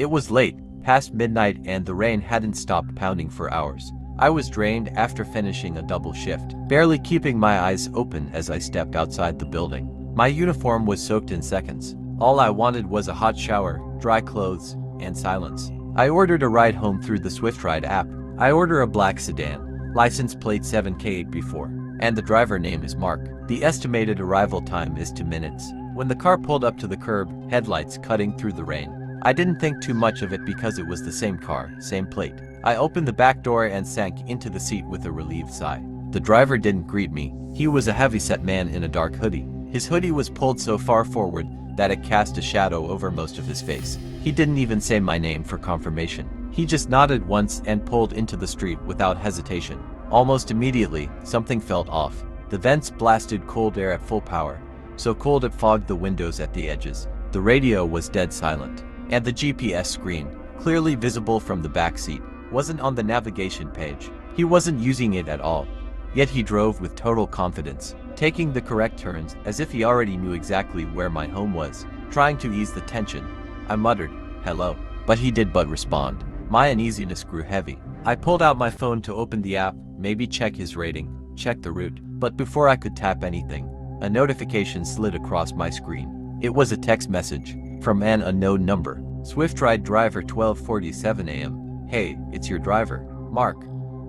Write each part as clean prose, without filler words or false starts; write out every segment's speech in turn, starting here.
It was late, past midnight, and the rain hadn't stopped pounding for hours. I was drained after finishing a double shift, barely keeping my eyes open as I stepped outside the building. My uniform was soaked in seconds. All I wanted was a hot shower, dry clothes, and silence. I ordered a ride home through the SwiftRide app. I order a black sedan, license plate 7K84, and the driver name is Mark. The estimated arrival time is 2 minutes. When the car pulled up to the curb, headlights cutting through the rain, I didn't think too much of it because it was the same car, same plate. I opened the back door and sank into the seat with a relieved sigh. The driver didn't greet me. He was a heavy-set man in a dark hoodie. His hoodie was pulled so far forward that it cast a shadow over most of his face. He didn't even say my name for confirmation. He just nodded once and pulled into the street without hesitation. Almost immediately, something felt off. The vents blasted cold air at full power, so cold it fogged the windows at the edges. The radio was dead silent, and the GPS screen, clearly visible from the back seat, wasn't on the navigation page. He wasn't using it at all. Yet he drove with total confidence, taking the correct turns as if he already knew exactly where my home was. Trying to ease the tension, I muttered, "Hello," but he did but respond. My uneasiness grew heavy. I pulled out my phone to open the app, maybe check his rating, check the route. But before I could tap anything, a notification slid across my screen. It was a text message from an unknown number. SwiftRide driver 12:47 a.m. Hey, it's your driver, Mark.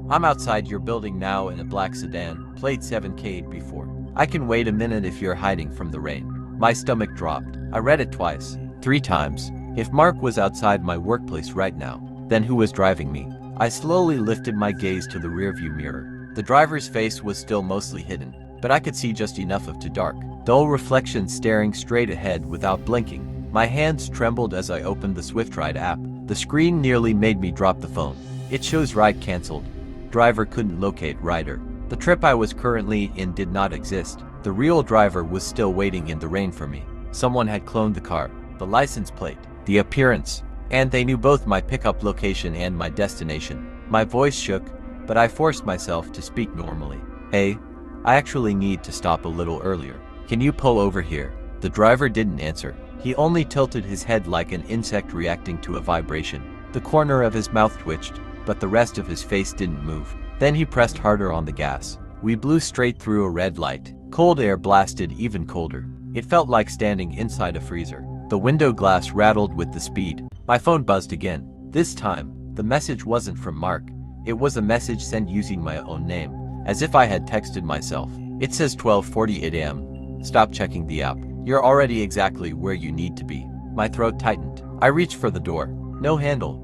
I'm outside your building now in a black sedan, plate 7K84. I can wait a minute if you're hiding from the rain. My stomach dropped. I read it twice, 3 times. If Mark was outside my workplace right now, then who was driving me? I slowly lifted my gaze to the rearview mirror. The driver's face was still mostly hidden, but I could see just enough of to dark. Dull reflection staring straight ahead without blinking. My hands trembled as I opened the SwiftRide app. The screen nearly made me drop the phone. It shows ride canceled. Driver couldn't locate rider. The trip I was currently in did not exist. The real driver was still waiting in the rain for me. Someone had cloned the car, the license plate, the appearance, and they knew both my pickup location and my destination. My voice shook, but I forced myself to speak normally. Hey, I actually need to stop a little earlier. Can you pull over here? The driver didn't answer. He only tilted his head like an insect reacting to a vibration. The corner of his mouth twitched, but the rest of his face didn't move. Then he pressed harder on the gas. We blew straight through a red light. Cold air blasted even colder. It felt like standing inside a freezer. The window glass rattled with the speed. My phone buzzed again. This time, the message wasn't from Mark. It was a message sent using my own name, as if I had texted myself. It says 12:48 a.m. Stop checking the app. You're already exactly where you need to be. My throat tightened. I reached for the door. No handle.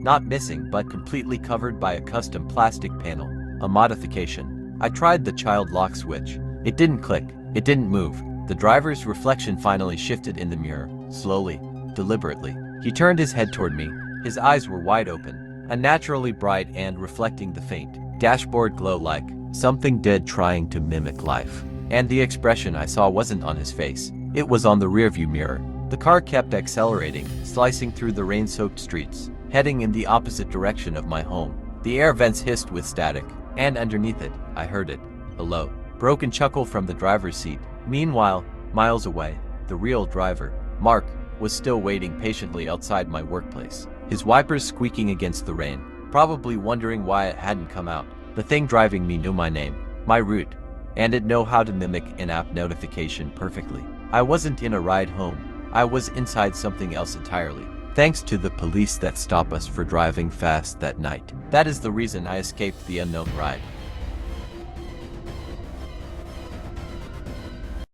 Not missing, but completely covered by a custom plastic panel. A modification. I tried the child lock switch. It didn't click. It didn't move. The driver's reflection finally shifted in the mirror. Slowly. Deliberately. He turned his head toward me. His eyes were wide open, unnaturally bright and reflecting the faint dashboard glow like something dead trying to mimic life. And the expression I saw wasn't on his face. It was on the rearview mirror. The car kept accelerating, slicing through the rain-soaked streets, heading in the opposite direction of my home. The air vents hissed with static, and underneath it, I heard it. A low, broken chuckle from the driver's seat. Meanwhile, miles away, the real driver, Mark, was still waiting patiently outside my workplace, his wipers squeaking against the rain, probably wondering why it hadn't come out. The thing driving me knew my name, my route, and it knew how to mimic an app notification perfectly. I wasn't in a ride home. I was inside something else entirely. Thanks to the police that stopped us for driving fast that night. That is the reason I escaped the unknown ride.